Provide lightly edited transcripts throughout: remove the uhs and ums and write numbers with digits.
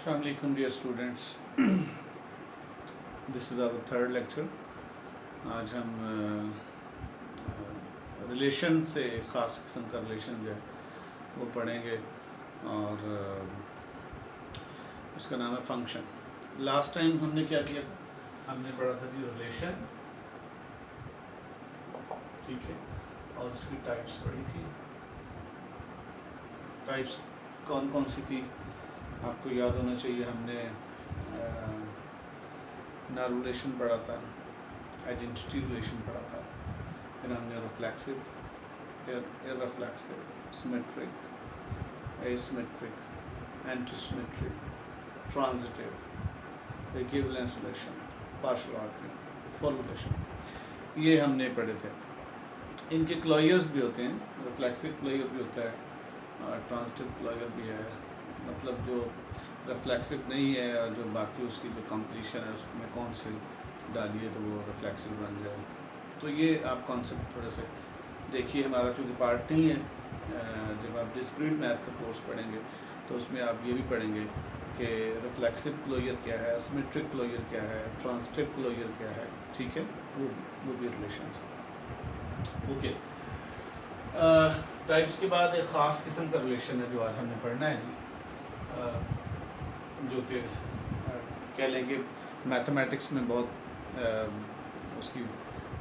Assalamu alaikum dear students. This is our third lecture. आज हम relation से ख़ास किस्म का रिलेशन जो है वो पढ़ेंगे और उसका नाम है फंक्शन। लास्ट टाइम हमने क्या किया था, हमने पढ़ा था जी रिलेशन, ठीक है, और उसकी टाइप्स पढ़ी थी। टाइप्स कौन कौन सी थी आपको याद होना चाहिए। हमने नल रिलेशन पढ़ा था, आइडेंटिटी रिलेशन पढ़ा था, फिर हमने reflexive, irreflexive, symmetric, asymmetric, antisymmetric, transitive, equivalence relation, partial argument, full relation, ये हमने पढ़े थे। इनके क्लोजर्स भी होते हैं, रिफ्लेक्सिव क्लोजर भी होता है, ट्रांजिटिव क्लोजर भी है, मतलब जो रिफ्लेक्सिव नहीं है और जो बाकी उसकी जो कंप्लीशन है उसमें कौन से डालिए तो वो रिफ्लेक्सिव बन जाए। तो ये आप कॉन्सेप्ट थोड़े से देखिए। हमारा चूँकि पार्ट नहीं है, जब आप डिस्क्रीट मैथ का कोर्स पढ़ेंगे तो उसमें आप ये भी पढ़ेंगे कि रिफ्लेक्सिव क्लोजर क्या है, सिमेट्रिक क्लोजर क्या है, ट्रांजिटिव क्लोजर क्या है, ठीक है, वो भी रिलेशंस है। ओके, टाइप्स के बाद एक ख़ास किस्म का रिलेशन है जो आज हमने पढ़ना है जी, जो कि कह लें कि मैथमेटिक्स में बहुत उसकी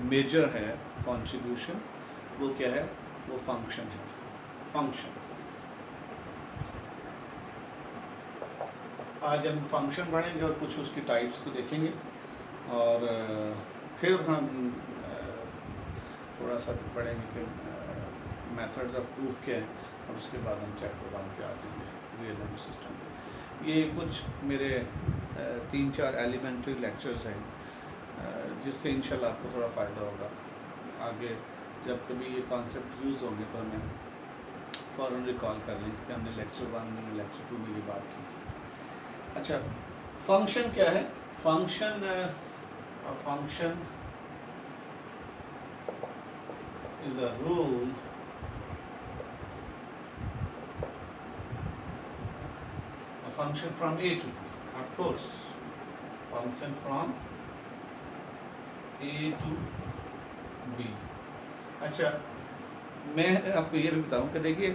मेजर है कंट्रीब्यूशन। वो क्या है, वो फंक्शन है। फंक्शन आज हम फंक्शन पढ़ेंगे और कुछ उसकी टाइप्स को देखेंगे और फिर हम थोड़ा सा पढ़ेंगे कि मेथड्स ऑफ प्रूफ क्या है, और उसके बाद हम चैप्टर 1 पे आ जाएंगे, रियल नंबर सिस्टम। ये कुछ मेरे 3-4 एलिमेंट्री लेक्चर्स हैं जिससे इंशाल्लाह आपको थोड़ा फ़ायदा होगा। आगे जब कभी ये कॉन्सेप्ट यूज़ होंगे तो हमें फ़ौरन रिकॉल कर लेंगे कि हमने लेक्चर 1 में, लेक्चर 2 में ये बात की थी। अच्छा, फंक्शन क्या है? Function is a rule function from A to B, of course, function from A to B। अच्छा, मैं आपको ये भी बताऊं कि देखिए,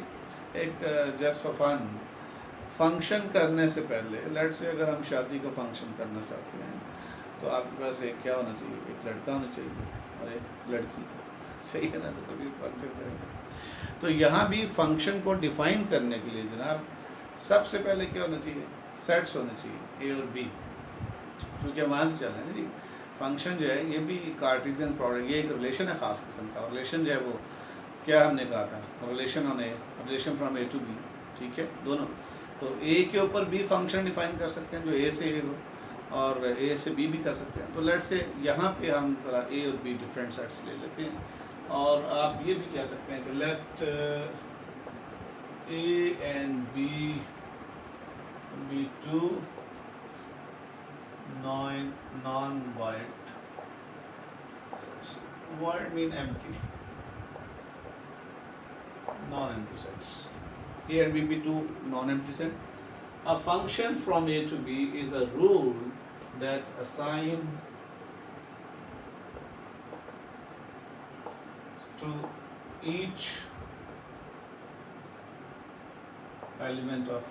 एक जस्ट फॉर फन फंक्शन करने से पहले, लेट्स से अगर हम शादी का फंक्शन करना चाहते हैं तो आपके पास एक क्या होना चाहिए, एक लड़का होना चाहिए और एक लड़की, सही है ना? तो तभी फंक्शन करेंगे। तो यहाँ भी फंक्शन को डिफाइन करने के लिए जनाब सबसे पहले क्या होना चाहिए, सेट्स होने चाहिए ए और बी, क्योंकि वहाँ से चल रहे हैं जी। फंक्शन जो है ये भी कार्टेशियन प्रोडक्ट, ये एक रिलेशन है ख़ास किस्म का। रिलेशन जो है वो क्या हमने कहा था, relation on A, relation from A to B, ठीक है, दोनों। तो ए के ऊपर बी फंक्शन डिफाइन कर सकते हैं जो ए से ए हो, और ए से बी भी कर सकते हैं। तो लेट से यहाँ पे हम थोड़ा ए और बी डिफरेंट सेट्स ले लेते हैं, और आप ये भी कह सकते हैं कि late A and B be two non-void sets. Void mean empty, non-empty sets. A and B be two non-empty sets. A function from A to B is a rule that assign to each element of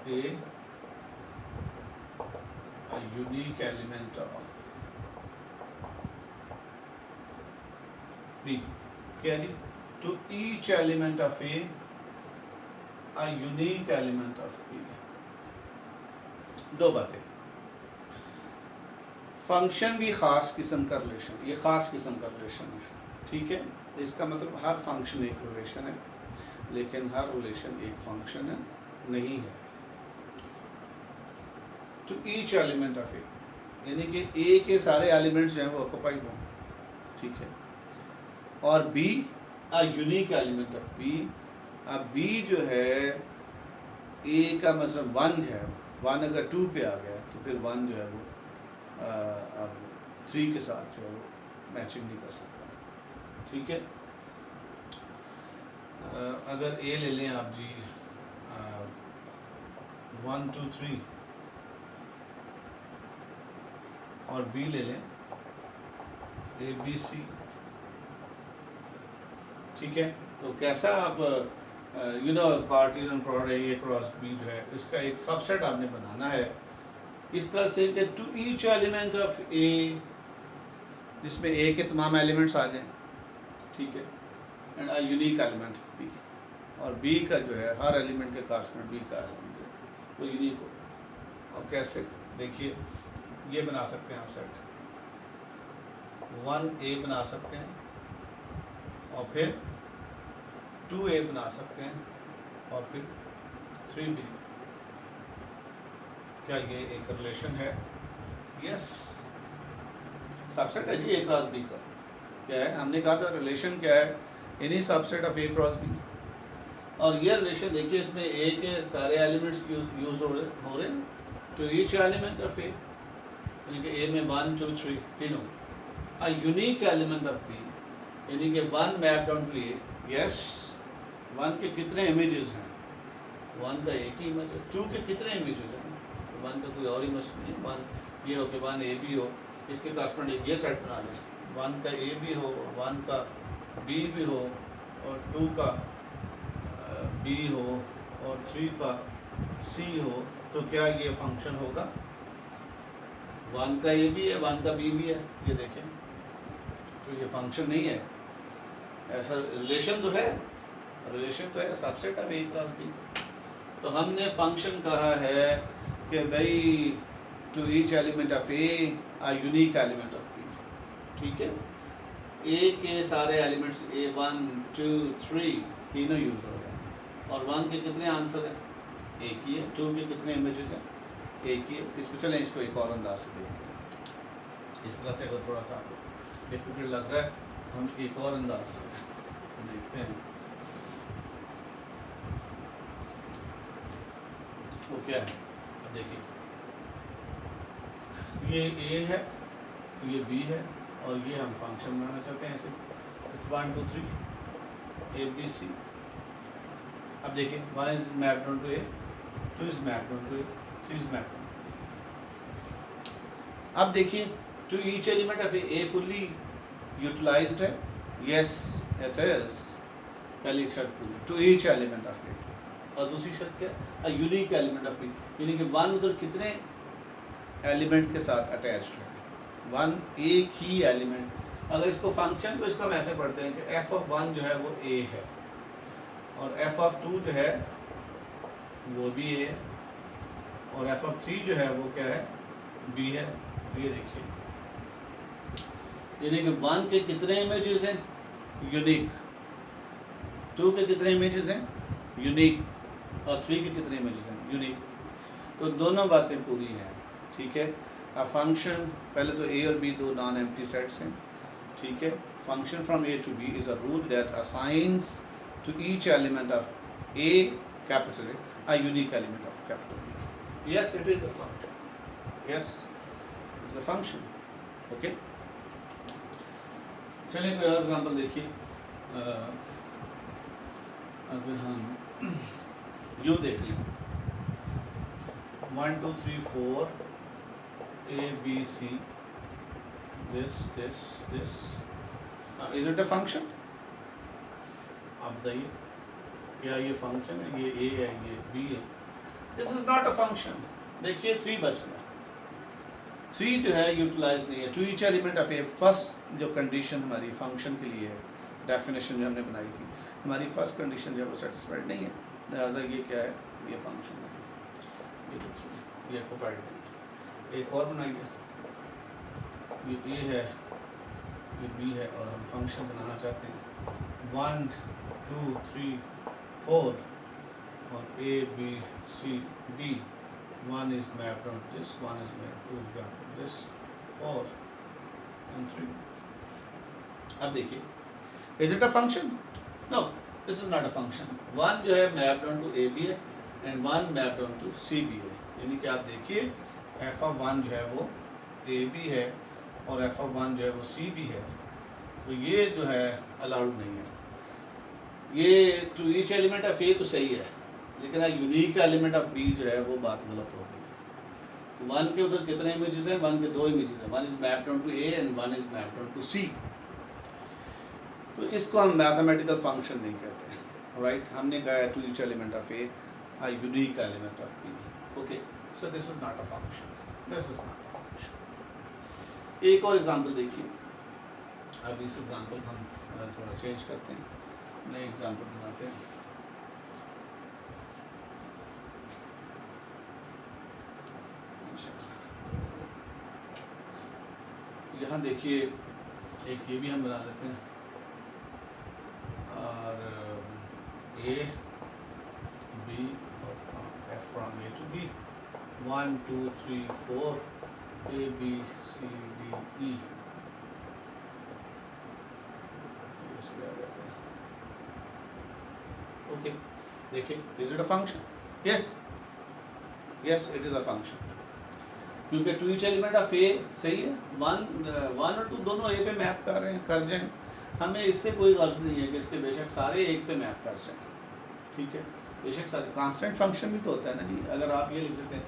A a unique element of B। क्या जी? To each element of A a unique element of B। दो बातें। Function भी ख़ास किस्म का relation, ये ख़ास किस्म का रिलेशन है, ठीक है। इसका मतलब हर फंक्शन एक रिलेशन है, लेकिन हर रिलेशन एक फंक्शन है नहीं है। To each element of A, यानी कि ए के सारे एलिमेंट्स जो हैं वो ऑक्युपाइड हों, ठीक है, और B a unique element of B. अब बी जो है ए का मतलब 1 है, 1 अगर 2 पे आ गया तो फिर 1 जो है वो अब 3 के साथ जो है वो मैचिंग नहीं कर सकता, ठीक है। अगर ए ले लें आप जी 1 2 3 और B ले लें ABC, ठीक है। तो कैसा आप Cartesian product A cross B जो है इसका एक सबसेट आपने बनाना है इस तरह से कि to each element of A, जिसमें A के तमाम एलिमेंट्स आ जाएं, ठीक है, and a unique element of B, और B का जो है हर एलिमेंट के कॉरस्पॉन्ड B का एलिमेंट जो है वो यूनिक हो। और कैसे, देखिए ये बना सकते हैं आप सेट 1A बना सकते हैं और फिर 2A बना सकते हैं और फिर 3B। क्या ये एक रिलेशन है? यस, सबसेट है जी A क्रॉस B का। क्या है, हमने कहा था रिलेशन क्या है, any subset of A cross B। और ये रिलेशन देखिए इसमें A के सारे एलिमेंट्स यूज हो रहे हैं to each element of A, यानी कि A में 1 2 3 तीनों। A unique element of B, यानी कि 1 mapped on to A। Yes, 1 के कितने इमेजेस हैं? 1 का एक ही इमेज है। 2 के कितने इमेजेस हैं? 1 का कोई और इमेज नहीं है। 1 ये हो कि 1 A B हो, इसके कॉरस्पॉन्डिंग ये सेट बना लें, 1 का A भी हो, 1 का B भी हो, और 2 का B हो, और 3 का C हो, तो क्या ये फंक्शन होगा? 1 का A भी है, 1 का B भी है, ये देखें, तो ये फंक्शन नहीं है। ऐसा रिलेशन तो है, subset of A cross B। तो हमने फंक्शन कहा है कि भाई to each element of A a unique element of B, ठीक है। A के सारे एलिमेंट्स A 1 2 3 तीनों यूज हो रहे हैं, और 1 के कितने आंसर हैं? एक ही है। 2 के कितने इमेजेस हैं? एक ही है। इसको चलें, इसको एक और अंदाज से देखते हैं। इस तरह से अगर थोड़ा सा डिफिकल्ट लग रहा है, हम एक और अंदाज से देखते हैं। वो क्या है, अब देखिए, ये A है, ये B है, और ये हम फंक्शन बनाना चाहते हैं इसे 1 2 3 ABC। अब देखिए 1 is mapped on to A, 2 is mapped on to A, 3 is mapped. अब देखिए to each element of A fully utilised है। यस इट इज, पहली शर्त पूरी, to each element of A। और दूसरी शर्त क्या है? A unique element of B, यानी कि 1 उधर कितने एलिमेंट के साथ अटैच्ड है? 1 एक ही एलिमेंट। अगर इसको फंक्शन को इसको हम ऐसे पढ़ते हैं कि f ऑफ 1 जो है वो A है, और f ऑफ 2 जो है वो भी A है, और f ऑफ 3 जो है वो क्या है? B है। ये देखिए, यानी कि 1 के कितने इमेजेस हैं? यूनिक। 2 के कितने इमेजेस हैं? यूनिक। और 3 के कितने इमेजेस हैं? यूनिक। तो दोनों बातें पूरी हैं, ठीक है। अ फंक्शन, पहले तो A और B दो नॉन एम्प्टी सेट्स हैं, ठीक है। Function from A to B is a rule that assigns to each element of A capital A a unique element of capital B। Yes it is a function, yes it's a function, okay. चलिए कोई और example देखिए। अगर हम you देख लें 1 2 3 4 A B C, this is it a function? आप बताइए, क्या ये फंक्शन है? ये A है, ये B है। This is not a function. देखिए 3 बच गया, 3 जो है यूटिलाइज नहीं है। To each element of A, first जो कंडीशन हमारी फंक्शन के लिए है, डेफिनेशन जो हमने बनाई थी, हमारी फर्स्ट कंडीशन जो है वो सेटिस्फाइड नहीं है, लिहाजा ये क्या है? ये फंक्शन है। ये देखिए, ये ऑक्युपाइड है। एक और बनाइए, ये A है, ये B है, और हम फंक्शन बनाना चाहते हैं 1 2 3 4, और A B C D। 1 is mapped on this, 1 is mapped, 2 is mapped on this, 4 and 3। अब देखिए, is it a function? No, this is not a function। 1 जो है mapped on to A B है, and 1 mapped on to C B है। यानी कि आप देखिए f of 1 जो है वो A B है, और f of 1 जो है वो C B है। तो ये जो है अलाउड नहीं है। ये to each element of A तो सही है, लेकिन यूनिक एलिमेंट ऑफ बी जो है वो बात गलत हो गई। तो 1 के उधर कितने इमेजेस हैं? 1 के 2 इमेजेस हैं। 1 is mapped on to A and 1 is mapped on to C. तो इसको हम मैथमेटिकल फंक्शन नहीं कहते, राइट? हमने कहा है to each element of A unique element of B. Okay, so this is not a function, this is not a function. एक और एग्जांपल देखिए। अब इस एग्जांपल हम थोड़ा चेंज करते हैं, नए एग्जांपल बनाते हैं। यहाँ देखिए, एक ये भी हम बना लेते हैं, और ए बी और F from A to B 1 2 3 4 A B C D E. Okay, देखिए, is it a function? Yes, yes it is a function, क्योंकि to each element of A सही है, 1 और 2 दोनों ए पे मैप कर रहे हैं, कर जाएं। हमें इससे कोई गर्ज नहीं है कि इसके बेशक सारे एक पे मैप कर जाएं, ठीक है? बेशक सारे कांस्टेंट फंक्शन भी तो होता है ना जी। अगर आप ये लिख देते हैं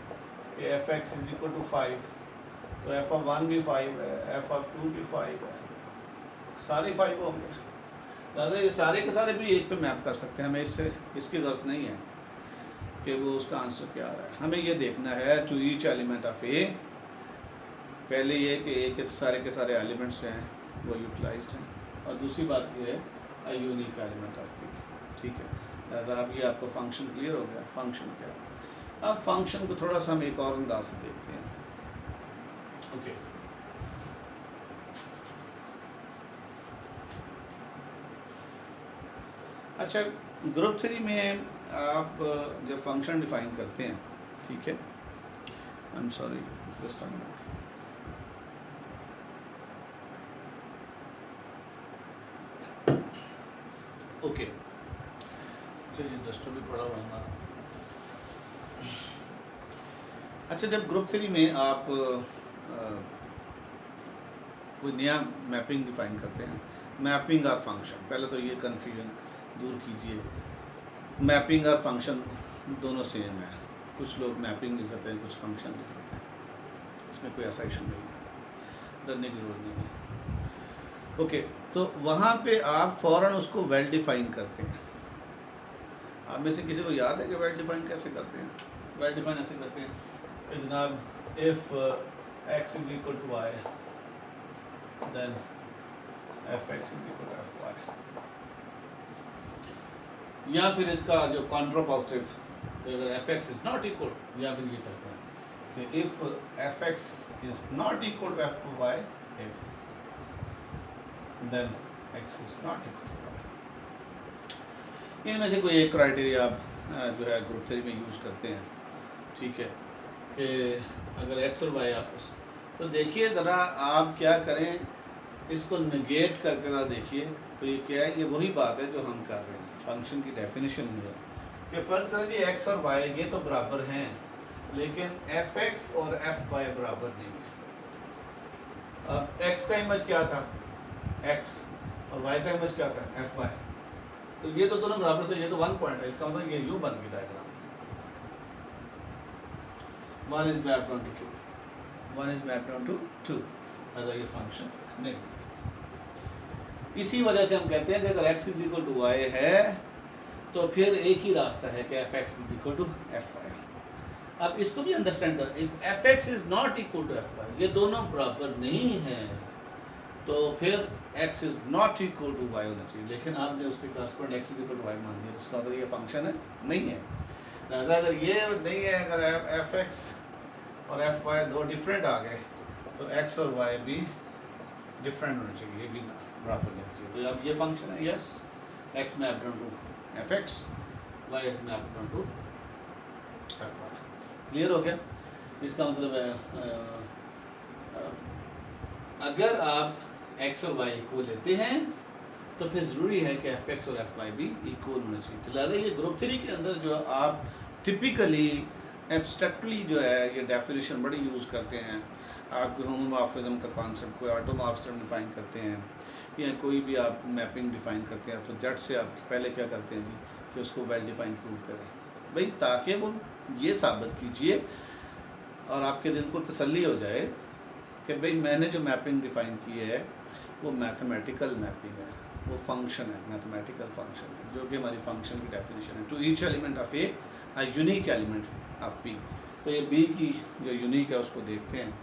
कि f x is equal to 5, तो एफ ऑफ 1 भी 5 है, एफ ऑफ 2 भी 5 है, सारे 5 होंगे। दादा ये सारे के सारे भी एक पे मैप कर सकते हैं, हमें इससे इसकी गर्ज नहीं है कि वो उसका आंसर क्या आ रहा है। हमें ये देखना है टू ईच एलिमेंट ऑफ ए, पहले ये कि ए के सारे एलिमेंट्स हैं वो यूटिलाइज्ड हैं, और दूसरी बात ये है a unique element of B, ठीक है? लिहाजा अब ये आपको फंक्शन क्लियर हो गया, फंक्शन क्या है। अब फंक्शन को थोड़ा सा हम एक और अंदाज से देखते हैं। ओके, अच्छा, ग्रुप 3 में आप जब फंक्शन डिफाइन करते हैं, ठीक है? I am sorry, just a minute. Okay, चलिए डस्टर भी पड़ा हुआ हमारा। अच्छा, जब ग्रुप 3 में आप कोई नया मैपिंग डिफाइन करते हैं, मैपिंग और फंक्शन, पहले तो ये कन्फ्यूजन दूर कीजिए। मैपिंग और फंक्शन दोनों सेम है, कुछ लोग मैपिंग लिखते हैं, कुछ फंक्शन लिखते हैं, इसमें कोई ऐसा इशू नहीं है, डरने की जरूरत नहीं है। ओके, तो वहाँ पे आप फ़ौरन उसको वेल डिफाइन करते हैं। आप में से किसी को याद है कि वेल डिफाइन कैसे करते हैं? वेल डिफाइन ऐसे करते हैं कि जनाब, if x is equal to y then f x is equal to f y, या फिर इसका जो कॉन्ट्रापोजिटिव, अगर f x is not equal, या फिर ये करते हैं कि if f x is not equal to f y, if then x is not equal to y. इनमें से कोई एक क्राइटेरिया आप जो है ग्रुप 3 में यूज़ करते हैं, ठीक है? कि अगर एक्स और वाई आपस, तो देखिए ज़रा आप क्या करें, इसको निगेट करके ज़रा देखिए। तो ये क्या है? ये वही बात है जो हम कर रहे हैं, फंक्शन की डेफिनेशन में है कि फ़र्ज़ करें कि एक्स और वाई ये तो बराबर हैं, लेकिन एफ एक्स और एफ वाई बराबर नहीं है। अब एक्स का इमेज क्या था? एक्स, और वाई का इमेज क्या था? F y. तो ये तो दोनों बराबर थे, ये तो 1 पॉइंट है, इसका मतलब ये यूँ बन गई diagram, 1 is mapped onto 2, 1 is mapped onto 2 ऐसा ये फंक्शन नहीं। इसी वजह से हम कहते हैं कि अगर x is equal to y है तो फिर एक ही रास्ता है कि f x is equal to f y. अब इसको भी अंडरस्टैंड कर, if f x is not equal to f y, ये दोनों बराबर नहीं हैं, तो फिर x is not equal to y होना चाहिए, लेकिन आपने उसके correspond x is equal to y मान दिया, तो उसका अगर ये फंक्शन है नहीं है। लिहाजा अगर ये नहीं है, अगर एफ एक्स और एफ वाई दो डिफरेंट आ गए, तो x और y भी डिफरेंट होना चाहिए, ये भी बराबर होना चाहिए। तो अब ये फंक्शन है, yes, x mapped on to f x, y is mapped on to f y. Clear हो गया? इसका मतलब है अगर आप x और y इक्वल लेते हैं तो फिर ज़रूरी है कि एफ एक्स और एफ वाई भी इक्वल होना चाहिए। तो लिहाजा ये ग्रुप 3 के अंदर जो आप टिपिकली एब्स्ट्रैक्टली जो है ये डेफिनेशन बड़ी यूज़ करते हैं। आप कोई होमोमॉर्फिज्म का कॉन्सेप्ट, कोई ऑटोमॉर्फिज्म डिफाइन करते हैं, या कोई भी आप मैपिंग डिफाइन करते हैं, तो जट से आप पहले क्या करते हैं जी कि उसको वेल डिफाइन प्रूव करें। भाई ताकि वो ये साबित कीजिए और आपके दिल को तसल्ली हो जाए कि भाई मैंने जो मैपिंग डिफ़ाइन की है वो मैथमेटिकल मैपिंग है, वो फंक्शन है, मैथमेटिकल फंक्शन है, जो कि हमारी फंक्शन की डेफिनेशन है। To each element of A unique element of B. तो ये बी की जो यूनिक है उसको देखते हैं,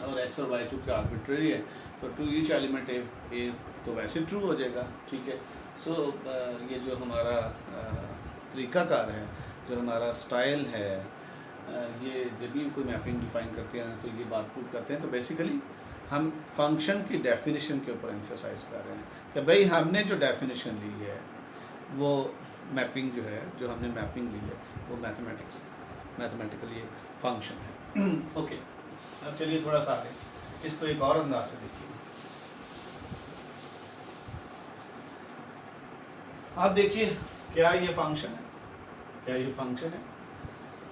और एक्स और वाई चूँकि आर्बिट्रेरी है तो टू ईच एलिमेंट ए तो वैसे ट्रू हो जाएगा, ठीक है। सो ये जो हमारा तरीक़ाकार है, जो हमारा स्टाइल है, ये जब भी कोई मैपिंग डिफ़ाइन करते हैं तो ये बात प्रूव करते हैं। तो बेसिकली हम फंक्शन की डेफिनेशन के ऊपर एम्फेसाइज कर रहे हैं कि भाई हमने जो डेफिनेशन ली है वो मैपिंग जो है, जो हमने मैपिंग ली है वो मैथमेटिकली एक फंक्शन है। ओके, अब चलिए थोड़ा सा आगे इसको एक और अंदाज से देखिए। आप देखिए क्या ये फंक्शन है, क्या ये फंक्शन है?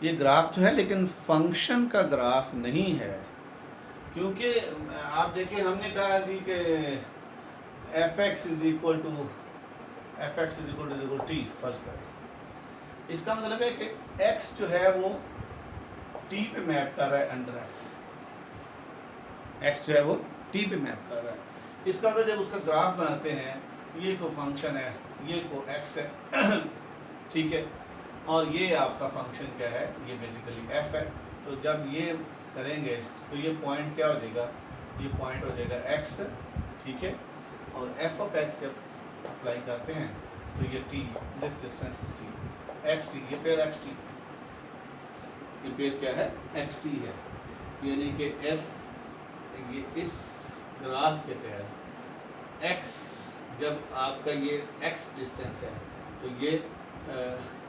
ये ग्राफ जो है लेकिन फंक्शन का ग्राफ नहीं है, क्योंकि आप देखिए हमने कहा थी कि fx is equal to t फर्ज करें। इसका मतलब है कि x जो है वो t पे मैप कर रहा है अंडर f। x जो है वो t पे मैप कर रहा है। इसका मतलब जब उसका ग्राफ बनाते हैं, ये को फंक्शन है, ये को x है, ठीक है, और ये आपका फंक्शन क्या है, ये बेसिकली f है। तो जब ये करेंगे तो ये पॉइंट क्या हो जाएगा, ये पॉइंट हो जाएगा x, ठीक है, और f ऑफ x जब अप्लाई करते हैं तो ये t, this distance is t, xt, ये पेयर xt, ये पेयर क्या है, xt है। यानी कि f ये इस ग्राफ के तहत x जब आपका ये x डिस्टेंस है तो ये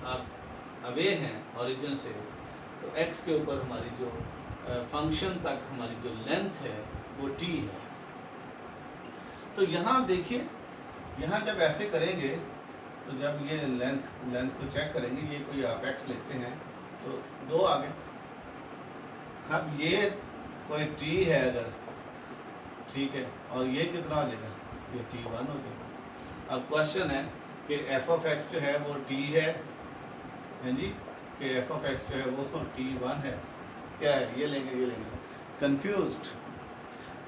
आप अवे हैं ओरिजिन से, तो x के ऊपर हमारी जो फंक्शन तक हमारी जो लेंथ है वो t है। तो यहाँ देखिए, यहाँ जब ऐसे करेंगे तो जब ये लेंथ को चेक करेंगे, ये कोई आप x लेते हैं तो 2 आ गए। अब ये कोई t है अगर, ठीक है, और ये कितना हो जाएगा, ये t1 हो जाएगा। अब क्वेश्चन है कि f ऑफ x जो है वो t है जी, कि f ऑफ x जो है वो t1 है, क्या है, ये लेंगे, ये लेंगे। कंफ्यूज्ड,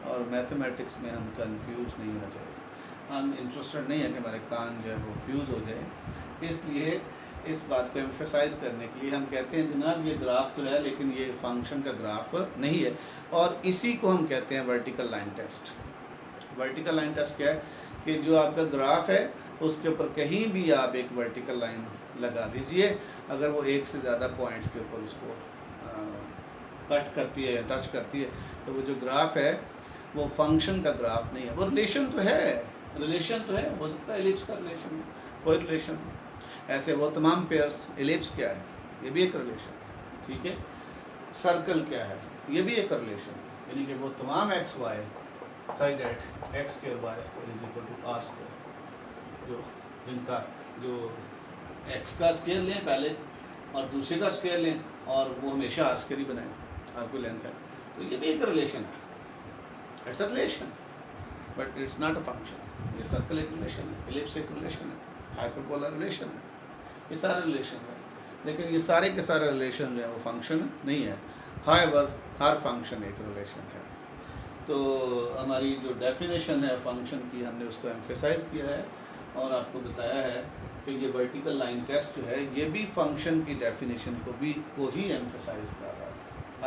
और मैथमेटिक्स में हम कंफ्यूज नहीं होना चाहिए। हम इंटरेस्टेड नहीं है कि हमारे कान जो है वो फ्यूज़ हो जाए, इसलिए इस बात को एम्फेसाइज करने के लिए हम कहते हैं जनाब ये ग्राफ तो है लेकिन ये फंक्शन का ग्राफ नहीं है, और इसी को हम कहते हैं vertical line test. Vertical line test क्या है कि जो आपका ग्राफ है उसके ऊपर कहीं भी आप एक वर्टिकल लाइन लगा दीजिए, अगर वो एक से ज़्यादा पॉइंट्स के ऊपर उसको कट करती है, टच करती है, तो वो जो ग्राफ है वो फंक्शन का ग्राफ नहीं है। वो रिलेशन तो है, रिलेशन तो है, हो सकता है एलिप्स का रिलेशन, कोई रिलेशन ऐसे वो तमाम पेयर्स। एलिप्स क्या है, ये भी एक रिलेशन, ठीक है। सर्कल क्या है, ये भी एक रिलेशन, यानी कि वो तमाम एक्स वाई साइड एट x square y square is equal to r square, जो जिनका जो एक्स का स्क्वायर लें पहले और दूसरे का स्क्वायर लें और वो हमेशा आर स्क्वायर ही बनाएं, आर को लेंथ है, तो ये भी एक रिलेशन है। It's a relation but it's not a function. ये सर्कल एक रिलेशन है, एलिप्स एक रिलेशन है, हाइपरबोला रिलेशन है, ये सारे रिलेशन है, लेकिन ये सारे के सारे रिलेशन जो है वो फंक्शन नहीं है। हाउएवर हर फंक्शन एक रिलेशन है। तो हमारी जो डेफिनेशन है फंक्शन की, हमने उसको एम्फेसाइज किया है और आपको बताया है कि ये वर्टिकल लाइन टेस्ट जो है ये भी फंक्शन की डेफिनेशन को ही एम्फेसाइज कर रहा है।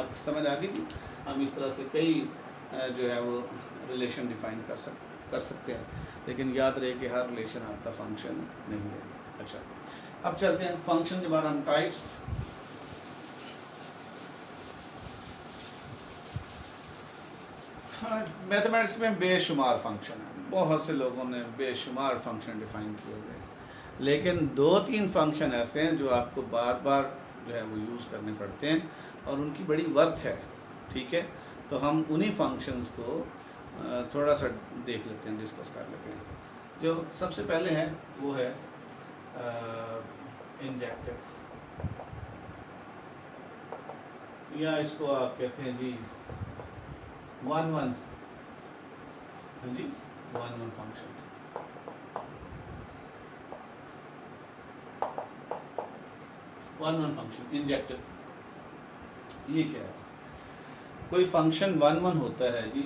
अब समझ आ गई कि हम इस तरह से कई जो है वो रिलेशन डिफाइन कर सकते हैं, लेकिन याद रहे कि हर रिलेशन आपका फंक्शन नहीं है। अच्छा, अब चलते हैं फंक्शन के बाद हम टाइप्स। मैथमेटिक्स में बेशुमार फंक्शन है, बहुत से लोगों ने बेशुमार फंक्शन डिफाइन किए हुए हैं, लेकिन 2-3 फंक्शन ऐसे हैं जो आपको बार बार जो है वो यूज़ करने पड़ते हैं और उनकी बड़ी वर्थ है, ठीक है। तो हम उन्हीं फंक्शंस को थोड़ा सा देख लेते हैं, डिस्कस कर लेते हैं। जो सबसे पहले है वो है इंजेक्टिव, या इसको आप कहते हैं जी 1-1, हाँ जी 1-1 फंक्शन। 1 1 फंक्शन इंजेक्टिव, ये क्या है? कोई फंक्शन 1 1 होता है जी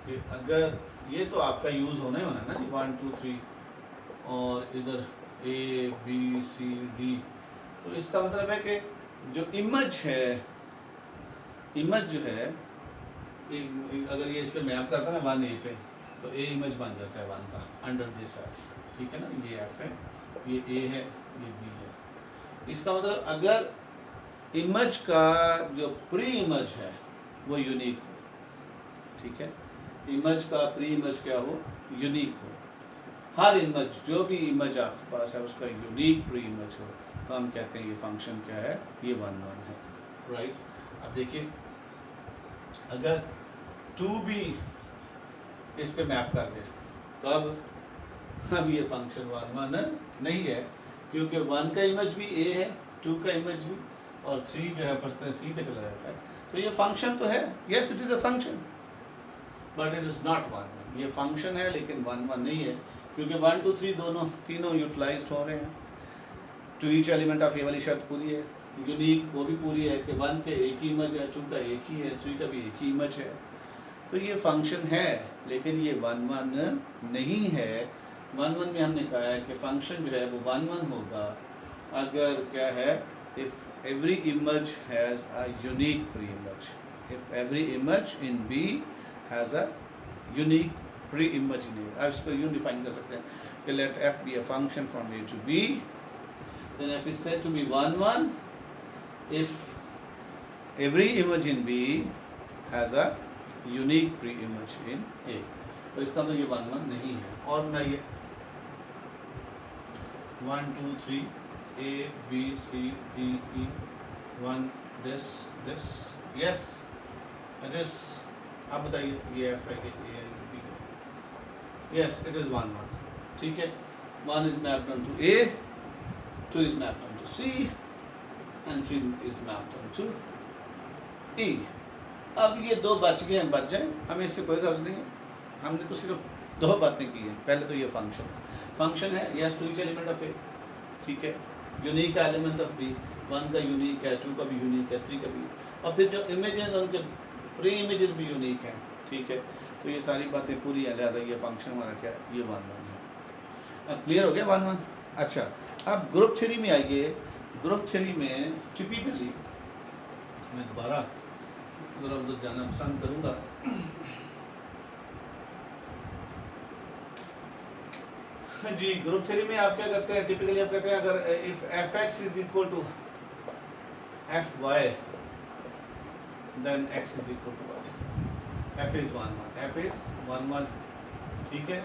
कि अगर ये तो आपका यूज़ होना ही होना है ना जी, 1 2 3 और इधर ए बी सी डी, तो इसका मतलब है कि जो इमेज है, इमेज जो है अगर ये इस पर मैप करता है ना 1 ए पे, तो ए इमेज बन जाता है 1 का अंडर दिस एफ, ठीक है ना, ये एफ है, ये ए है, ये बी है। इसका मतलब अगर इमेज का जो प्री इमेज है वो यूनिक हो, ठीक है, इमेज का प्री इमेज क्या हो, यूनिक हो, हर इमेज जो भी इमेज आपके पास है उसका यूनिक प्री इमेज हो, तो हम कहते हैं ये फंक्शन क्या है, ये 1 1 है, राइट। अब देखिए अगर 2 भी इस पे मैप कर दे तो अब ये फंक्शन 1 1 नहीं है, क्योंकि 1 का इमेज भी ए है, 2 का इमेज भी, और 3 जो है फर्स्ट सी पे चला जाता है, तो ये फंक्शन तो है, yes it is a function, but it is not 1 1। ये फंक्शन है लेकिन 1 1 नहीं है, क्योंकि 1 2 3 तीनों यूटिलाइज्ड हो रहे हैं, टू ईच एलिमेंट ऑफ ए वाली शर्त पूरी है, यूनिक वो भी पूरी है कि 1 के एक ही इमेज है, 2 का एक ही है, 3 का भी एक ही इमेज है, तो ये फंक्शन है लेकिन ये 1 1 नहीं है। 1 1 में हमने कहा है कि फंक्शन जो है वो 1 1 होगा अगर क्या है, if every image has a unique pre image, if every image in B has a unique pre image in A. अब इसको यूँ डिफाइन कर सकते हैं कि let f be a function from A to B, then f is said to be 1 1 if every image in B has a unique pre-image in A। तो इसका मतलब ये 1 1 नहीं है। और बनाइए 1 2 3 A B C D E 1 this yes it is। आप बताइए ये F है कि A है कि B है? Yes it is 1 1, ठीक है। 1 is mapped onto A, 2 is mapped onto C and 3 is mapped onto E। अब ये 2 बच गए हैं, बच जाए, हमें इससे कोई गर्ज नहीं है, हमने तो सिर्फ 2 बातें की हैं। पहले तो ये फंक्शन है, yes to each element of A, ठीक है, यूनिक एलिमेंट ऑफ बी, 1 का यूनिक है, 2 का भी यूनिक है, 3 का भी, और फिर जो इमेजेस उनके प्री इमेजेस भी यूनिक हैं, ठीक है, तो ये सारी बातें पूरी हैं, लिहाजा ये फंक्शन हमारा क्या है, ये 1 1 है। अब क्लियर हो गया 1 1। अच्छा अब ग्रुप थ्योरी में आइए। ग्रुप थ्योरी में टिपिकली मैं दोबारा ज़रा उधर जाना पसंद करूँगा। जी ग्रुप थ्योरी में आप क्या करते हैं, टिपिकली आप कहते हैं अगर if f x is equal to f y then x is equal to y, f is 1 1, f is 1 1, ठीक है।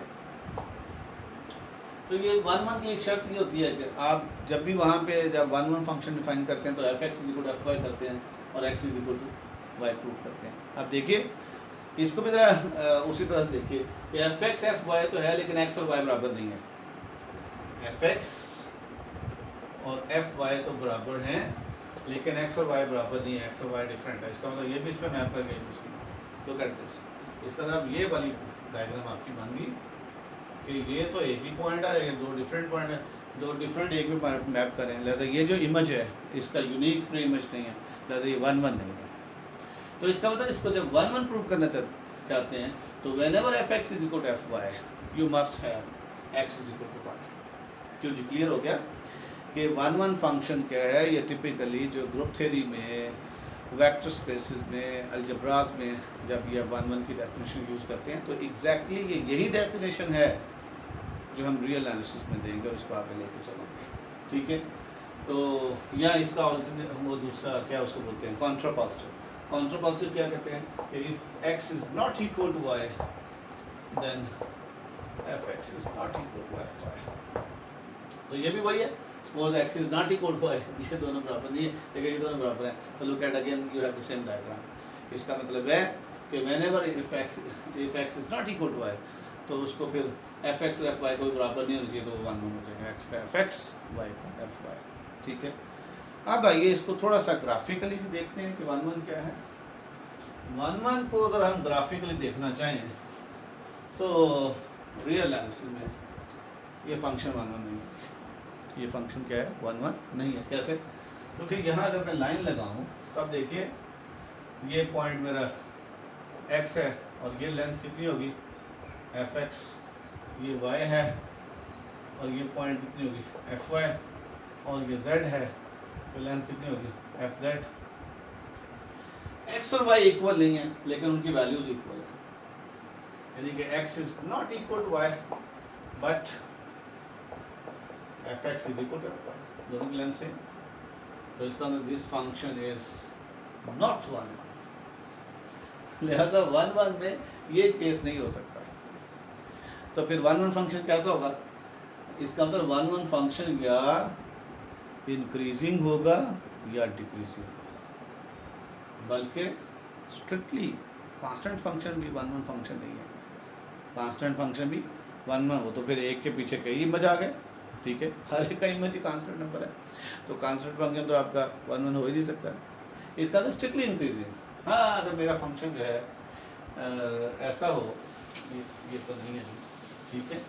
तो ये 1 1 की शर्त ये होती है कि आप जब भी वहाँ पे जब 1 1 फंक्शन डिफाइन करते हैं तो f x is equal to f y करते हैं और x is equal to y prove करते हैं। अब देखिए इसको भी ज़रा उसी तरह से देखिए कि एफ एक्स एफ वाई तो है लेकिन एक्स और वाई बराबर नहीं है, एफ एक्स और एफ वाई तो बराबर हैं लेकिन एक्स और वाई बराबर नहीं है, एक्स और वाई डिफरेंट है। इसका मतलब ये भी इसमें मैप करके लुक एट दिस, इसका मतलब ये वाली डायग्राम आपकी बन गई कि ये तो एक ही पॉइंट है, ये 2 डिफरेंट पॉइंट है, 2 डिफरेंट एक भी मैप करें, लिहाजा ये जो इमेज है इसका यूनिक प्री इमेज नहीं है, लिहाजा ये 1 1 नहीं है। तो इसका मतलब इसको जब 1 1 प्रूव करना चाहते हैं तो whenever f x is equal to f y you must have x is equal to y. क्यों जी क्लियर हो गया कि 1 1 फंक्शन क्या है, ये टिपिकली जो ग्रुप थ्योरी में, वेक्टर स्पेसेस में, अलजब्रास में जब ये 1 1 की डेफिनेशन यूज़ करते हैं तो एग्जैक्टली ये यही डेफिनेशन है जो हम रियल एनालिसिस में देंगे और इसको आगे लेके चलेंगे, ठीक है। तो या इसका ऑरिजिनल हम वो दूसरा क्या उसको बोलते हैं कॉन्ट्रापोजिटिव। कॉन्ट्रापोजिटिव क्या कहते हैं कि if x is not equal to y then f x is not equal to f y. तो ये भी वही है, suppose x is not equal to y, ये दोनों बराबर नहीं है लेकिन ये दोनों बराबर हैं, तो look at again you have the same diagram. इसका मतलब है कि whenever if x is not equal to y तो उसको फिर एफ एक्स और एफ वाई कोई बराबर नहीं होना चाहिए, तो 1 1 हो जाएगा, एक्स का एफ एक्स वाई का एफ वाई, ठीक है। अब आइए इसको थोड़ा सा ग्राफिकली भी देखते हैं कि 1 1 क्या है। 1 1 को अगर हम ग्राफिकली देखना चाहें तो रियल एनालिसिस में ये फंक्शन 1 1 नहीं है, ये फंक्शन क्या है 1 1 नहीं है। कैसे? क्योंकि यहाँ अगर मैं लाइन लगाऊँ तब देखिए ये पॉइंट मेरा x है और ये लेंथ कितनी होगी fx, ये y है और ये पॉइंट कितनी होगी fy और ये z है तो लेंथ कितनी होगी fz। x और y इक्वल नहीं है लेकिन उनकी वैल्यूज इक्वल है, यानी कि x is not equal to y but fx is equal to fy, दोनों की लेंथ सेम। तो इसका मतलब दिस फंक्शन इज नॉट 1, लिहाजा 1 1 में ये केस नहीं हो सकता। तो फिर 1 1 फंक्शन कैसा होगा? इसका मतलब 1 1 फंक्शन या इंक्रीजिंग होगा या डिक्रीजिंग, बल्कि स्ट्रिक्टली कांस्टेंट फंक्शन भी 1 1 फंक्शन नहीं है। कांस्टेंट फंक्शन भी 1 1 हो तो फिर एक के पीछे कई इमेज आ गए, ठीक है, हर एक का इमेज ही कांस्टेंट नंबर है, तो कांस्टेंट फंक्शन तो आपका 1 1 हो ही नहीं सकता। इसका तो स्ट्रिक्टली इंक्रीजिंग। हाँ, अगर मेरा फंक्शन जो है ऐसा हो, ये तो नहीं है, ठीक है,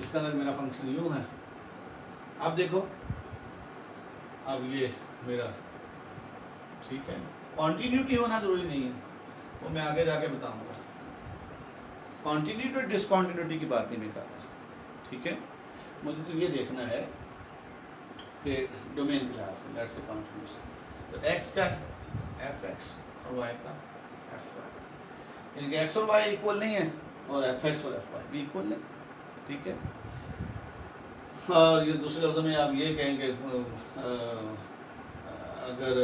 इसका अंदर मेरा फंक्शन यूँ है। अब देखो, अब ये मेरा, ठीक है, कॉन्टीन्यूटी होना जरूरी नहीं है, वो मैं आगे जाके बताऊंगा। कॉन्टीन्यूटी और डिसकॉन्टीन्यूटी की बात नहीं मैं कर रहा, ठीक है। मुझे तो ये देखना है कि डोमेन क्लास है, लेट्स से कॉन्टिन्यूस, तो x का fx और y का fy, यानी कि x और y इक्वल नहीं है और fx और fy भी इक्वल नहीं, ठीक है। और ये दूसरे लफ्ज़ों में आप ये कहेंगे अगर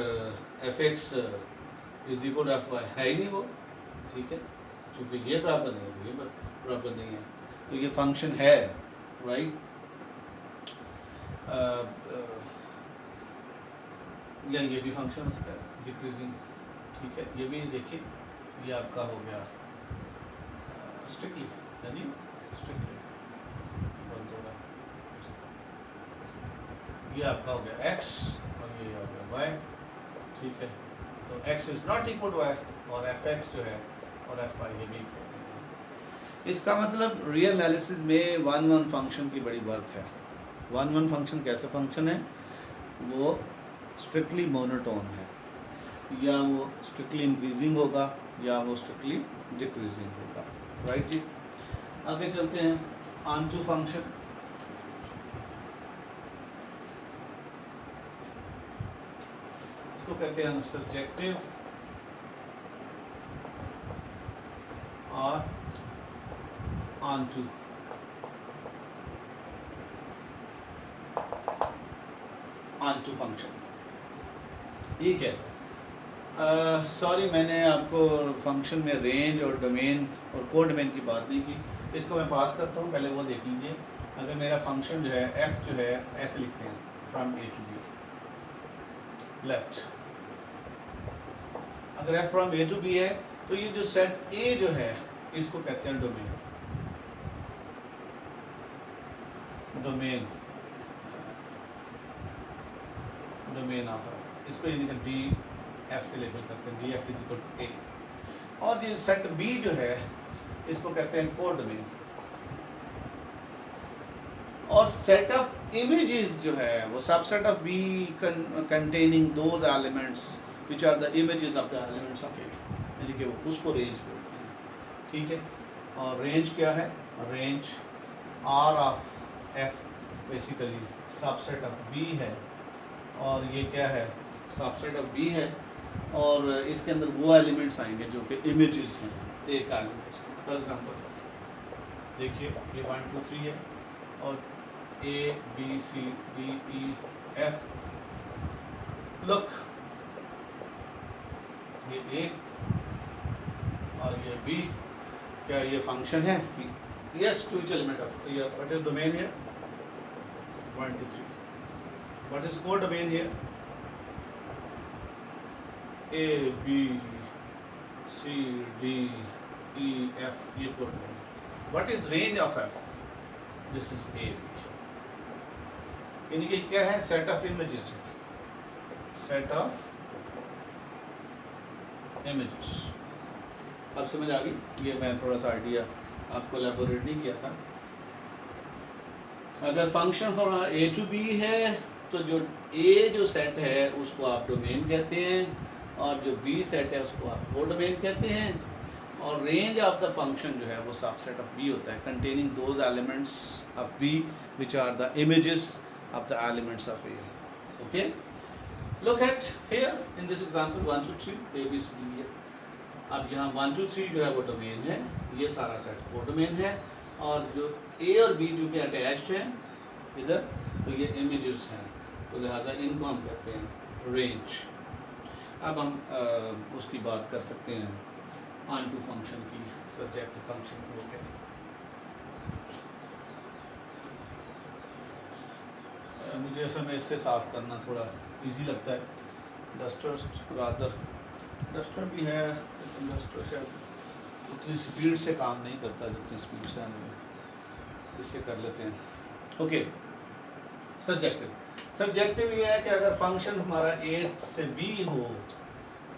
fx is equal to fy है ही नहीं वो, ठीक है, क्योंकि ये बराबर नहीं है, ये बराबर नहीं है, तो ये फंक्शन है, राइट। या ये भी फंक्शन हो सकता है डिक्रीजिंग, ठीक है। ये भी देखिए, ये आपका हो गया स्ट्रिक्टली, यानी स्ट्रिक्टली बंद हो रहा, ये आपका हो गया x और ये हो गया y, ठीक है। तो x is not equal to y और fx जो है और fy ये भी इक्वल है। इसका मतलब रियल एनालिसिस में 1 1 फंक्शन की बड़ी वर्थ है। 1 1 फंक्शन कैसे फंक्शन है? वो स्ट्रिक्टली मोनोटोन है, या वो स्ट्रिक्टली इंक्रीजिंग होगा या वो स्ट्रिक्टली डिक्रीजिंग होगा, राइट जी। आगे चलते हैं, ऑन टू फंक्शन। इसको कहते हैं हम सब्जेक्टिव और on to. On to function, ठीक है। सॉरी, मैंने आपको फंक्शन में रेंज और डोमेन और को डोमेन की बात नहीं की, इसको मैं पास करता हूँ, पहले वो देख लीजिए। अगर मेरा फंक्शन जो है f जो है ऐसे लिखते हैं, from a to b left. अगर f from a to b है तो ये जो सेट a जो है इसको कहते हैं domain. Domain domain of f, इसको यानी कि डी एफ से लेबल करते हैं, D F is equal to A. और ये सेट बी जो है इसको कहते हैं को डोमेन। और सेट ऑफ इमेजेस जो है वो subset of B containing those elements which are the images of the elements of A, यानी कि वो उसको रेंज बोलते हैं, ठीक है। और रेंज क्या है? Range R of f basically subset of B है, और ये क्या है? सबसेट ऑफ बी है, और इसके अंदर वो एलिमेंट्स आएंगे जो कि इमेजेस हैं ए का एलिमेंट्स। फॉर एग्जांपल देखिए, ये 1 2 3 है और A B C D E F. Look, ये ए और ये बी, क्या ये फंक्शन है? Yes, to each element of what is domain here? 1 2 3। What is codomain here? A, B, C, D, E, F, ये codomain. What is range of F? This is A, B। यानी कि क्या है? Set of images, set of images. अब समझ आ गई? ये मैं थोड़ा सा आइडिया आपको एलैबोरेट नहीं किया था। अगर function from A to B है तो जो ए जो सेट है उसको आप डोमेन कहते हैं और जो बी सेट है उसको आप कोडोमेन कहते हैं, और रेंज ऑफ द फंक्शन जो है वो सबसेट ऑफ बी होता है, containing those elements of B which are the images of the elements of A. Okay, look at here in this example 1 to 3 A B C D. अब यहाँ 1 to 3 जो है वो डोमेन है, ये सारा सेट कोडोमेन है, और जो ए और बी जो कि अटैच्ड हैं इधर, तो ये इमेजेस हैं, तो लिहाजा इनको हम कहते हैं रेंज। अब हम उसकी बात कर सकते हैं ऑन टू फंक्शन की, सब्जेक्ट फंक्शन को क्या मुझे ऐसा में इससे साफ़ करना थोड़ा इजी लगता है, डस्टर रादर डस्टर भी है लेकिन डस्टर शायद उतनी स्पीड से काम नहीं करता जितनी स्पीड से हम इससे कर लेते हैं। ओके, सब्जेक्टिव ये है कि अगर फंक्शन हमारा ए से बी हो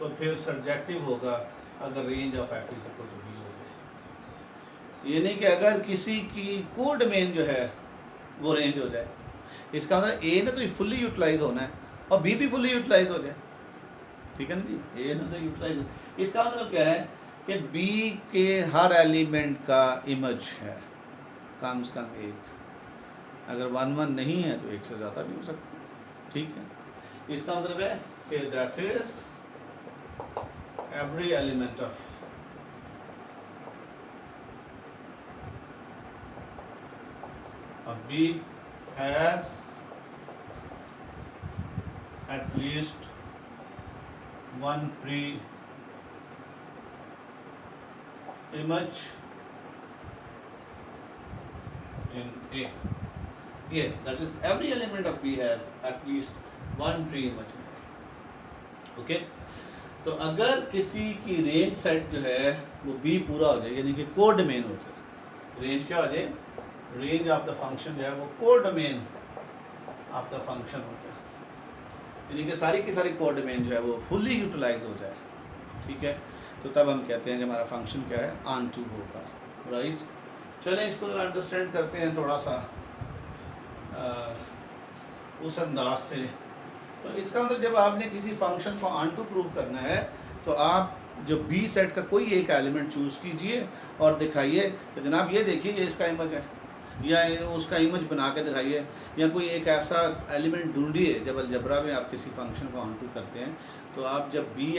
तो फिर सब्जेक्टिव होगा अगर range of f is equal to B हो जाए। ये नहीं कि अगर किसी की कोडोमेन जो है वो रेंज हो जाए, इसका मतलब ए ने तो फुल्ली यूटिलाइज होना है और बी भी फुल्ली यूटिलाइज हो जाए, ठीक है ना जी, ए ने तो यूटिलाइज हो। इसका मतलब क्या है कि बी के हर एलिमेंट का इमेज है कम से कम एक, अगर 1 1 नहीं है तो एक से ज़्यादा भी हो सकता है, ठीक है। इसका मतलब है कि that is every element of B has at least one pre-image in A. Yeah, that is every element of B has at least one pre-image in A. Okay? तो अगर किसी की रेंज सेट जो है वो B पूरा हो जाए, यानी कि कोडोमेन हो जाए, रेंज क्या हो जाए, रेंज ऑफ द फंक्शन जो है वो कोडोमेन ऑफ द फंक्शन हो जाए, यानी कि सारी की सारी कोडोमेन जो है वो फुल्ली यूटिलाइज हो जाए, ठीक है, तो तब हम कहते हैं कि हमारा फंक्शन क्या है, ऑन टू होगा, राइट। चलें इसको ज़रा अंडरस्टैंड करते हैं थोड़ा सा उस अंदाज से। तो इसका मतलब जब आपने किसी फंक्शन को ऑन टू प्रूव करना है तो आप जो बी सेट का कोई एक एलिमेंट चूज़ कीजिए और दिखाइए कि जनाब ये देखिए ये इसका इमेज है, या उसका इमेज बना के दिखाइए, या कोई एक ऐसा एलिमेंट ढूंढिए। जब अलजबरा में आप किसी फंक्शन को ऑन टू करते हैं तो आप जब बी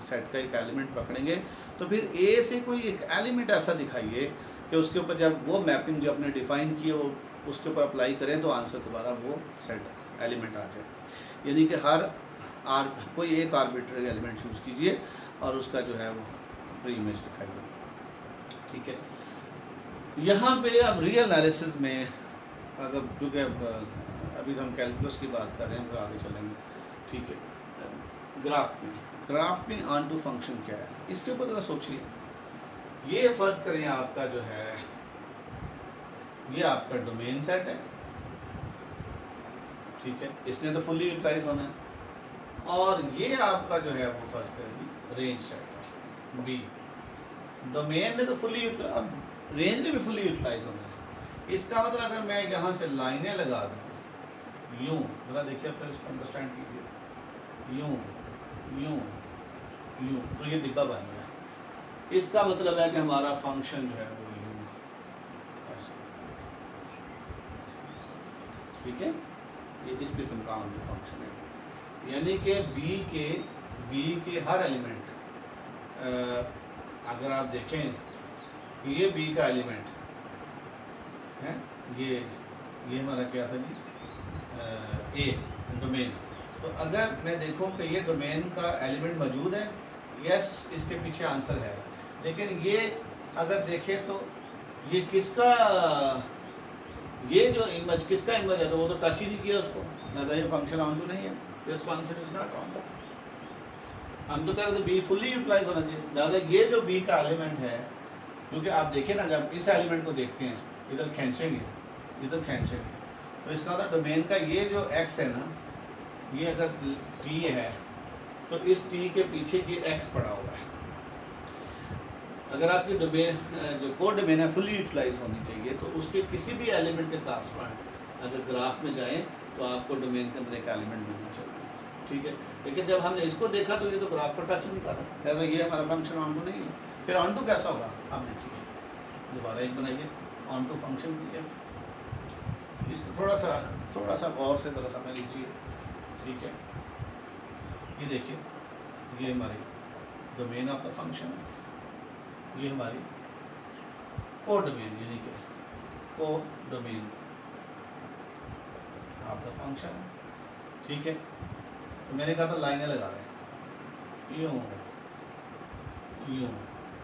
सेट का एक एलिमेंट पकड़ेंगे तो फिर ए से कोई एक एलिमेंट ऐसा दिखाइए कि उसके ऊपर जब वो मैपिंग जो आपने डिफ़ाइन की है वो उसके ऊपर अप्लाई करें तो आंसर दोबारा वो सेट एलिमेंट आ जाए। यानी कि हर कोई एक आर्बिट्ररी एलिमेंट चूज़ कीजिए और उसका जो है वो प्री इमेज दिखाइए, ठीक है। यहाँ पे अब रियल एनालिसिस में अगर क्योंकि अभी तो हम कैलकुलस की बात कर रहे हैं, फिर आगे चलेंगे, ठीक है। ग्राफ में ऑन टू फंक्शन क्या है, इसके ऊपर ज़रा सोचिए। ये फ़र्ज़ करें आपका जो है ये आपका डोमेन सेट है, ठीक है, इसने तो फुल्ली यूटिलाइज होना है, और ये आपका जो है वो फ़र्ज़ करेंगे रेंज सेट है बी। डोमेन ने तो फुल्ली यूटिलाइज, अब रेंज ने भी फुल्ली यूटिलाइज होना है। इसका मतलब अगर मैं यहाँ से लाइनें लगा दूँ यूँ, ज़रा देखिए अब तक इसको अंडरस्टैंड कीजिए, यूँ यूँ यूँ, तो ये डिब्बा बन गया। इसका मतलब है कि हमारा फंक्शन जो है वो यूँ ऐसे, ठीक है, ये इस किस्म का ऑन टू फंक्शन है। यानी कि बी के हर एलिमेंट, अगर आप देखें कि ये बी का एलिमेंट है, ये हमारा क्या था जी, ए डोमेन। तो अगर मैं देखूं कि ये डोमेन का एलिमेंट मौजूद है, यस, इसके पीछे आंसर है, लेकिन ये अगर देखें तो ये किसका, ये जो इमेज किसका इमेज है, तो वो तो टच ही नहीं किया उसको, ना तो ये फंक्शन ऑन टू नहीं है, this function is not on. हम तो कह रहे थे बी फुल्ली यूटिलाइज होना चाहिए, ज़्यादा ये जो बी का एलिमेंट है, क्योंकि आप देखिए ना जब इस एलिमेंट को देखते हैं इधर खींचेंगे तो इसका मतलब डोमेन का ये जो एक्स है ना, ये अगर टी है तो इस टी के पीछे ये एक्स पड़ा हुआ है। अगर आपकी डोमेन जो कोड डोमेन है फुल्ली यूटिलाइज होनी चाहिए, तो उसके किसी भी एलिमेंट के ट्रांसफार्म अगर ग्राफ में जाएं तो आपको डोमेन के अंदर एक एलिमेंट मिलना चाहिए, ठीक है। लेकिन जब हमने इसको देखा तो ये तो ग्राफ पर टच नहीं कर रहा, जैसा ये हमारा फंक्शन ऑन टू नहीं है। फिर ऑन टू कैसा होगा आप देखिए, दोबारा एक बनाइए ऑन टू फंक्शन के लिए, इसको थोड़ा सा गौर से ज़रा समझ लीजिए, ठीक है। ये देखिए, ये हमारी डोमेन ऑफ द फंक्शन है, ये हमारी को डोमेन यानी कि को डोमेन ऑफ द फंक्शन है, ठीक है। तो मैंने कहा था लाइनें लगा रहे हैं, यूँ यूँ,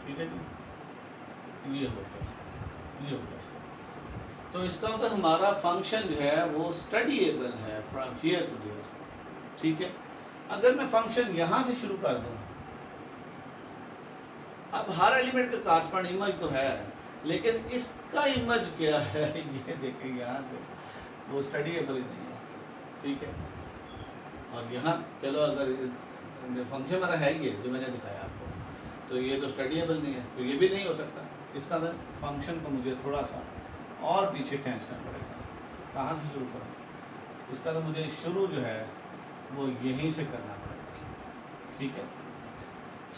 ठीक है जी, ये हो गया। तो इसका मतलब हमारा फंक्शन जो है वो स्टडीएबल है फ्रॉम हियर टू देयर, ठीक है। अगर मैं फंक्शन यहाँ से शुरू कर दूँ, अब हर एलिमेंट का कॉरस्पॉन्ड इमेज तो है, लेकिन इसका इमेज क्या है ये देखें, यहाँ से वो स्टडीएबल ही नहीं है, ठीक है। और यहाँ चलो अगर फंक्शन मेरा है ये जो मैंने दिखाया आपको, तो ये तो स्टडीएबल नहीं है, तो ये भी नहीं हो सकता। इसका फंक्शन को मुझे थोड़ा सा और पीछे खींचना पड़ेगा। कहाँ से शुरू करूँ? इसका तो मुझे शुरू जो है वो यहीं से करना पड़ेगा, ठीक है।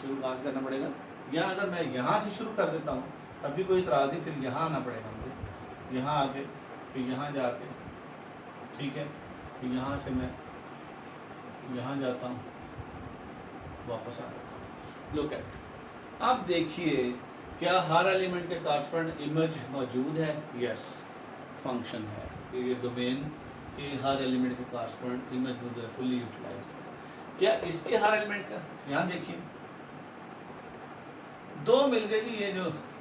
शुरू कहाँ से करना पड़ेगा? या अगर मैं यहाँ से शुरू कर देता हूँ तब भी कोई इतराज़ नहीं, फिर यहाँ आना पड़ेगा मुझे, यहाँ आके फिर यहाँ जाके, ठीक है। फिर यहाँ से मैं यहाँ जाता हूँ, वापस आ जाता हूँ। लुक एट, अब देखिए क्या हर एलिमेंट के कॉरस्पॉन्ड इमेज मौजूद है? यस, फंक्शन है, ये डोमेन के हर एलिमेंट के कॉरस्पॉन्ड इमेज मौजूद है, फुली यूटिलाइज्ड है। क्या इसके हर एलिमेंट का, यहाँ देखिए दो मिल गए जी,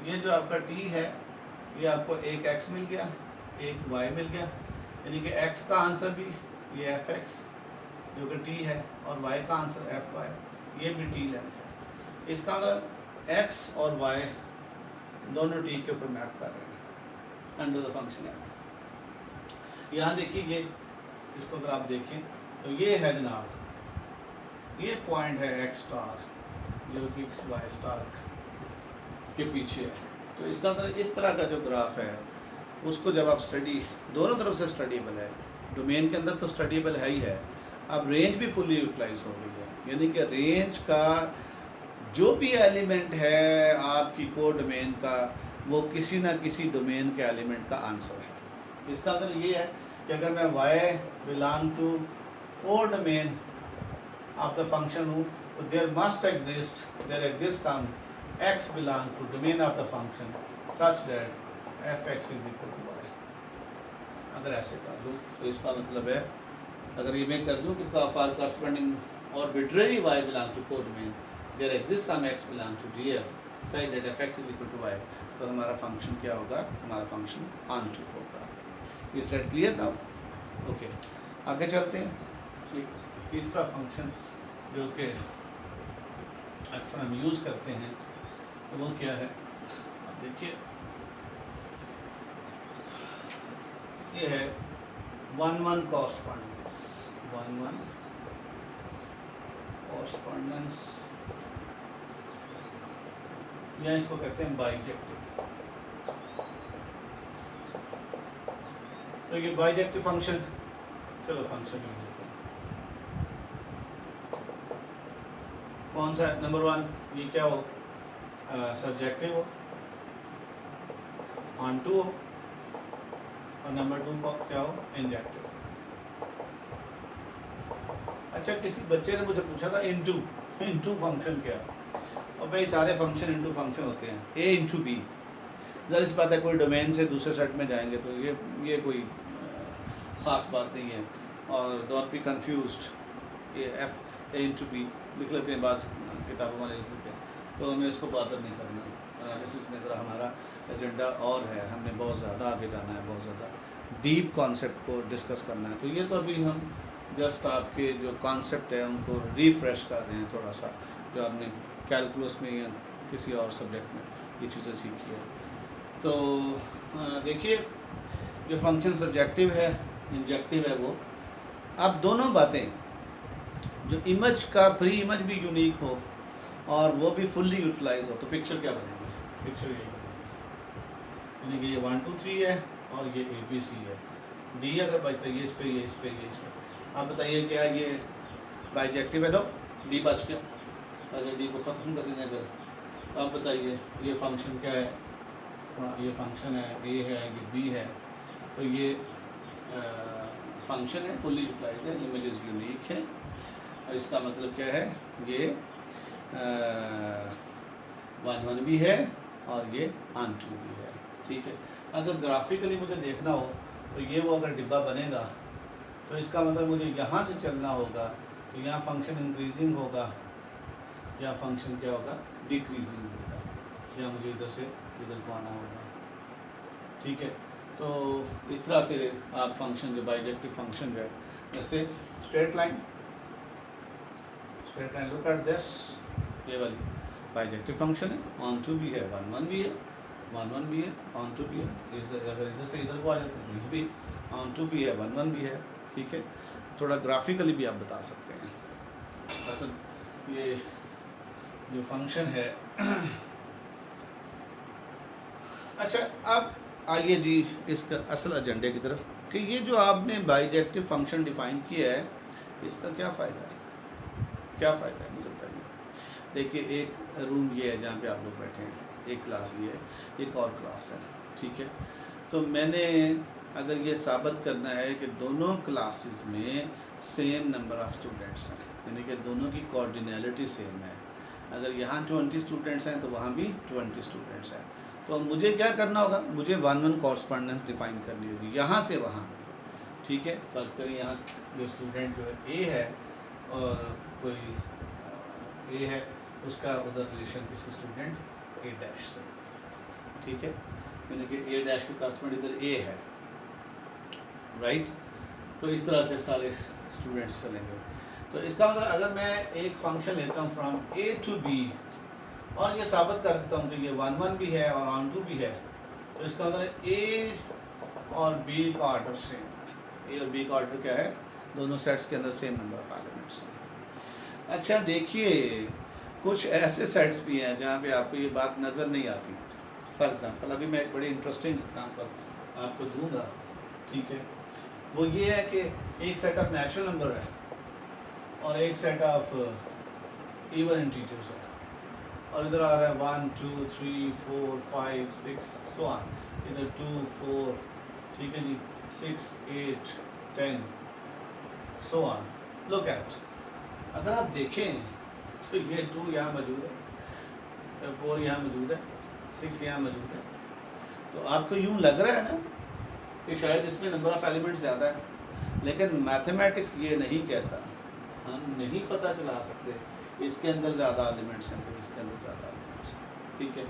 ये जो आपका t है, ये आपको एक x मिल गया, एक y मिल गया, यानी कि x का आंसर भी ये fx जो कि t है, और y का आंसर fy, ये भी t लेंथ है। इसका मतलब x और y दोनों t के ऊपर मैप कर रहे हैं अंडर द फंक्शन f। यहाँ देखिए, ये इसको अगर आप देखें तो ये है जनाब, ये पॉइंट है x स्टार जो कि y स्टार के पीछे है। तो इसका मतलब इस तरह का जो ग्राफ है उसको जब आप स्टडी, दोनों तरफ से स्टडीएबल है, डोमेन के अंदर तो स्टडीएबल है ही है, अब रेंज भी फुली यूटिलाइज हो गई है, यानी कि रेंज का जो भी एलिमेंट है आपकी को डोमेन का, वो किसी ना किसी डोमेन के एलिमेंट का आंसर है। इसका मतलब ये है कि अगर मैं y belong to codomain of the function हूँ तो there exist on x belong to domain of the function such that fx is equal to y। अगर ऐसे कर दूँ तो इसका मतलब है, अगर ये मैं कर दूँ कि for corresponding arbitrary y belong to codomain there exists some x belong to df such that fx is equal to y, तो हमारा फंक्शन क्या होगा? हमारा फंक्शन ऑन टू होगा। Is that clear now? Okay, आगे चलते हैं। एक तीसरा फंक्शन जो कि अक्सर हम यूज़ करते हैं वो क्या है? अब देखिए, ये है 1-1 कॉरस्पॉन्डेंस, 1-1 कॉरस्पॉन्डेंस, या इसको कहते हैं बाइजेक्टिव। तो ये बाइजेक्टिव फंक्शन, चलो फंक्शन लिख देते हैं। कौन सा? नंबर 1 ये क्या हो? सब्जेक्टिव हो, ऑन टू हो, और नंबर 2 को क्या हो? इंजेक्टिव। अच्छा, किसी बच्चे ने मुझे पूछा था इनटू फंक्शन क्या? और भाई सारे फंक्शन इनटू फंक्शन होते हैं, ए इंटू बी। ज़रा इस बात है, कोई डोमेन से दूसरे सेट में जाएंगे तो ये कोई ख़ास बात नहीं है, और डोंट बी कंफ्यूज्ड। ये एफ ए इंटू बी लिख लेते हैं, बास किताबों वाले लिख लेते हैं, तो हमें इसको बात नहीं करना। एनालिसिस में ज़रा हमारा एजेंडा और है, हमने बहुत ज़्यादा आगे जाना है, बहुत ज़्यादा डीप कॉन्सेप्ट को डिस्कस करना है। तो ये तो अभी हम जस्ट आपके जो कॉन्सेप्ट है उनको रिफ़्रेश कर रहे हैं थोड़ा सा, जो आपने कैलकुलस में या किसी और सब्जेक्ट में ये चीज़ें सीखी है। तो देखिए, जो फंक्शन सब्जेक्टिव है, इंजेक्टिव है, वो अब दोनों बातें, जो इमेज का प्री इमेज भी यूनिक हो और वो भी फुल्ली यूटिलाइज हो, तो पिक्चर क्या बनेगी? पिक्चर ये बनेगी, यानी कि ये 1 2 3 है और ये ABC है, डी अगर बचता है ये इस पे ये इस पे ये इस पे। आप बताइए क्या ये बाइजेक्टिव है? नो, डी बच गया। अच्छा डी को ख़त्म कर देना अगर। आप बताइए ये फंक्शन क्या है? ये फंक्शन है, ए है, ये बी है, तो ये फंक्शन है, फुल्ली यूटिलाइज है, इमेजेस यूनिक है। और इसका मतलब क्या है? ये 1 1 भी है और ये ऑन 2 भी है। ठीक है, अगर ग्राफिकली मुझे देखना हो तो ये वो अगर डिब्बा बनेगा तो इसका मतलब मुझे यहाँ से चलना होगा, तो यहाँ फंक्शन इंक्रीजिंग होगा या फंक्शन क्या होगा? डिक्रीजिंग होगा, या मुझे इधर से इधर को आना होगा। ठीक है, तो इस तरह से आप फंक्शन जो बाइजेक्टिव फंक्शन जो है, जैसे straight line look at this, ये वाली बाइजेक्टिव फंक्शन है, ऑन टू भी है, 1 1 भी है, 1 1 भी है, ऑन टू भी है। अगर इधर से इधर को आ जाते हैं, ये भी ऑन टू भी है, 1 1 भी है। ठीक है, थोड़ा ग्राफिकली भी आप बता सकते हैं। असल ये जो फंक्शन है अच्छा, अब आइए जी इसका असल एजेंडे की तरफ, कि ये जो आपने बाइजेक्टिव फंक्शन डिफाइन किया है, इसका क्या फ़ायदा है? क्या फ़ायदा है मुझे बताइए। देखिए, एक रूम ये है जहाँ पे आप लोग बैठे हैं, एक क्लास ये है, एक और क्लास है। ठीक है, तो मैंने अगर ये साबित करना है कि दोनों क्लासेस में सेम नंबर ऑफ़ स्टूडेंट्स हैं, यानी कि दोनों की कोऑर्डिनैलिटी सेम है, अगर यहाँ 20 स्टूडेंट्स हैं तो वहाँ भी 20 स्टूडेंट्स हैं, तो मुझे क्या करना होगा? मुझे 1 1 कॉरस्पॉन्डेंस डिफाइन करनी होगी यहाँ से वहाँ। ठीक है, फर्ज करें यहाँ जो स्टूडेंट जो है ए है और कोई ए है, उसका उधर रिलेशन किसी स्टूडेंट ए डैश से। ठीक है, यानी कि ए डैश के कॉरस्पॉन्ड इधर ए है, राइट। तो इस तरह से सारे स्टूडेंट्स चलेंगे। तो इसका मतलब अगर मैं एक फंक्शन लेता हूँ फ्रॉम ए टू बी और ये साबित कर देता हूँ कि ये 1 1 भी है और ऑन 2 भी है, तो इसका मतलब ए और बी का ऑर्डर सेम है। ए और बी का ऑर्डर क्या है? दोनों सेट्स के अंदर सेम नंबर ऑफ एलिमेंट्स हैं। अच्छा देखिए, कुछ ऐसे सेट्स भी हैं जहाँ पे आपको ये बात नज़र नहीं आती। फॉर एग्ज़ाम्पल, अभी मैं एक बड़ी इंटरेस्टिंग एग्जांपल आपको दूंगा। ठीक है, वो ये है कि एक सेट ऑफ नेचुरल नंबर है और एक सेट ऑफ इवन इंटीजर्स है, और इधर आ रहा है 1 2 3 4 5 6 सो ऑन, इधर 2 4, ठीक है जी, 6 8 10 सो ऑन। लुक एट, अगर आप देखें तो ये 2 यहाँ मौजूद है, 4 यहाँ मौजूद है, 6 यहाँ मौजूद है, तो आपको यूँ लग रहा है ना कि शायद इसमें नंबर ऑफ़ एलिमेंट्स ज़्यादा है, लेकिन मैथमेटिक्स ये नहीं कहता। हम नहीं पता चला सकते इसके अंदर ज़्यादा एलिमेंट्स हैं कि इसके अंदर ज़्यादा एलिमेंट्स हैं। ठीक है,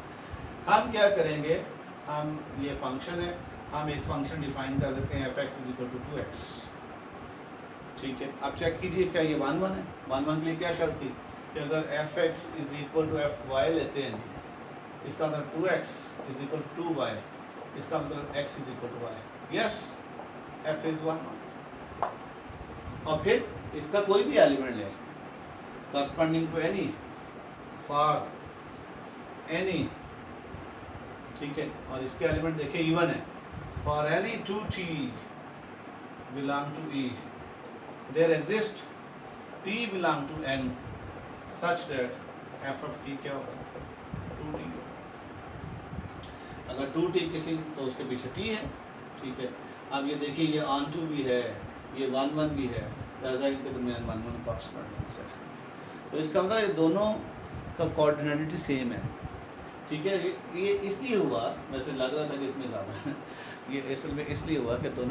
हम क्या करेंगे, हम ये फंक्शन है, हम एक फंक्शन डिफाइन कर देते हैं f(x = 2x)। ठीक है, आप चेक कीजिए क्या ये 1 1 है? 1 1 के लिए क्या शर्त थी कि अगर f(x = fy) लेते हैं, इसका मतलब 2x = 2y, इसका मतलब x = y। Yes, f is 1 1। और फिर इसका कोई भी एलिमेंट ले, corresponding to any, for any, ठीक है, और इसके एलिमेंट देखिए इवन है, for any 2t belong to E, there exist t belong to n such that f of t क्या होगा? 2t। अगर 2t किसी, तो उसके पीछे t है। ठीक है, अब ये देखिए ये ऑन टू भी है, ये 1 1 भी है, लिहाजा इनके दरमियान 1 1 कॉरस्पॉन्डेंस है। तो इसका मतलब ये दोनों का कोऑर्डिनेलिटी सेम है। ठीक है, ये इसलिए हुआ, वैसे लग रहा था कि इसमें ज़्यादा है, ये असल में इसलिए हुआ कि दोनों